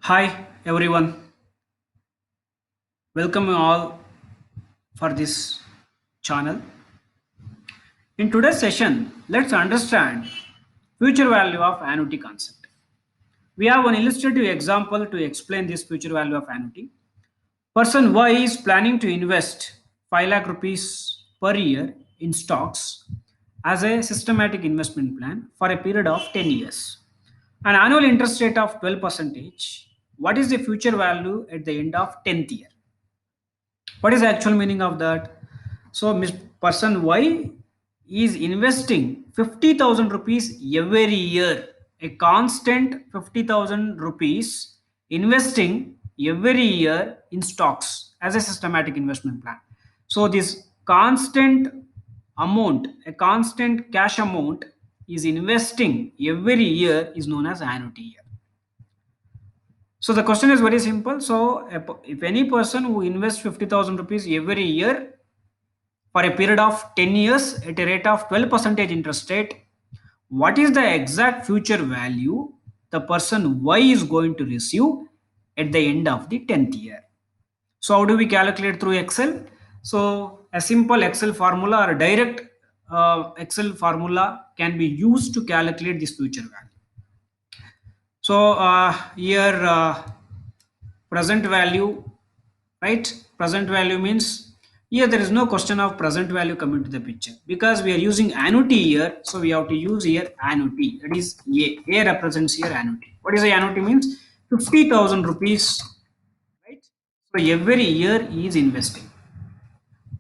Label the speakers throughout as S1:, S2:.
S1: Hi everyone, welcome you all for this channel. In today's session, let's understand future value of annuity concept. We have one illustrative example to explain this future value of annuity. Person Y is planning to invest 5 lakh rupees per year in stocks as a systematic investment plan for a period of 10 years. An annual interest rate of 12%. What is the future value at the end of 10th year? What is the actual meaning of that? So Miss person Y is investing 50,000 rupees every year, a constant 50,000 rupees investing every year in stocks as a systematic investment plan. So this constant amount, a constant cash amount is investing every year is known as annuity year. So the question is very simple. So if any person who invests 50,000 rupees every year for a period of 10 years at a rate of 12 percentage interest rate, what is the exact future value the person Y is going to receive at the end of the 10th year? So how do we calculate through Excel? So a simple Excel formula or a direct Excel formula can be used to calculate this future value. So here present value, right? Present value means here there is no question of present value coming to the picture because we are using annuity here, so we have to use here annuity. That is A represents here annuity. What is the annuity means? 50,000 rupees, right? So every year he is investing.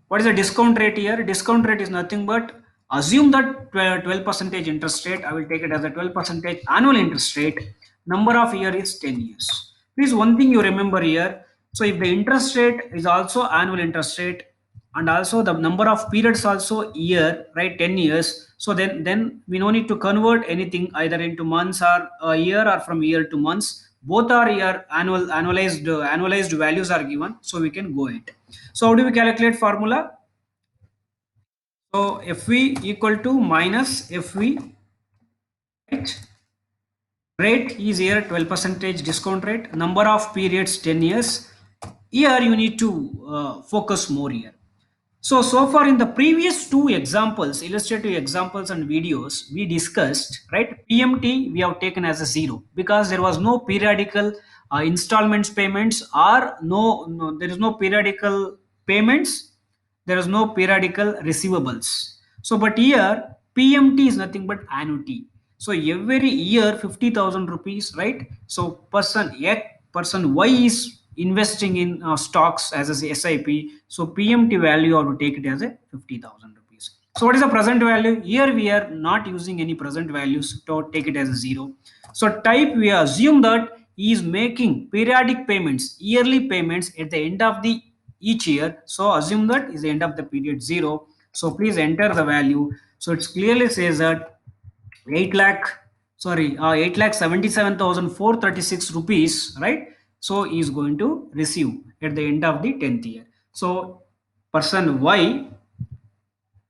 S1: What is the discount rate here? Discount rate is nothing but assume that 12 percentage interest rate. I will take it as a 12 percentage annual interest rate. Number of year is 10 years. Please, one thing you remember here. So if the interest rate is also annual interest rate and also the number of periods also year, right? 10 years. So then we no need to convert anything either into months or a year or from year to months. Both are year annualized values are given, so we can go ahead. So how do we calculate formula? So FV equal to minus FV, right? Rate is here 12 percentage discount rate. Number of periods 10 years. Here you need to focus more here. So far in the previous two examples, illustrative examples and videos we discussed, right? PMT we have taken as a zero because there was no periodical installments payments or there is no periodical payments, there is no periodical receivables. So but here PMT is nothing but annuity. So every year 50,000 rupees, right? So person Y is investing in stocks as a SIP. So PMT value I have to take it as a 50,000 rupees. So what is the present value? Here we are not using any present values to take it as a zero. So type we assume that he is making periodic payments, yearly payments at the end of the each year. So assume that is the end of the period zero. So please enter the value. So it clearly says that 8 lakh, sorry, 8 lakh 77,436 rupees, right? So he is going to receive at the end of the 10th year. So person Y,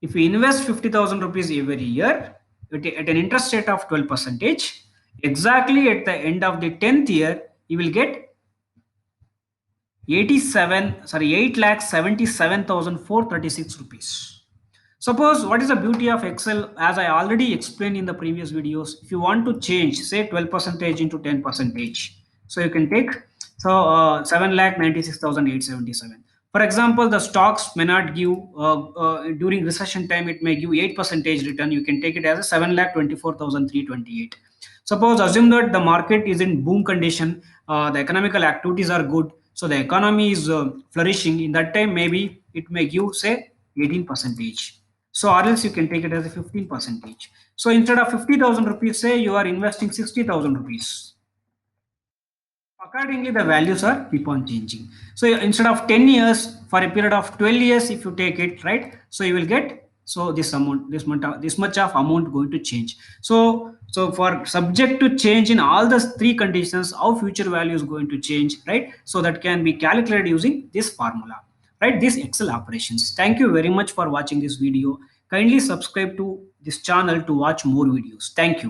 S1: if we invest 50,000 rupees every year at an interest rate of 12 percentage, exactly at the end of the 10th year, he will get 8 lakh 77,436 rupees. Suppose what is the beauty of Excel, as I already explained in the previous videos, if you want to change say 12 percentage into 10 percentage, so you can take 7 lakh 96,877. For example, the stocks may not give during recession time it may give 8 percentage return. You can take it as a 7 lakh 24,328. Suppose assume that the market is in boom condition, the economical activities are good, so the economy is flourishing. In that time, maybe it may give say 18 percentage. So or else you can take it as a 15 percentage. So instead of 50,000 rupees, say you are investing 60,000 rupees. Accordingly, the values are keep on changing. So instead of 10 years, for a period of 12 years, if you take it, right? So you will get so this amount, this much of amount going to change. So for subject to change in all the three conditions, how future value is going to change, right? So that can be calculated using this formula, right? These Excel operations. Thank you very much for watching this video. Kindly subscribe to this channel to watch more videos. Thank you.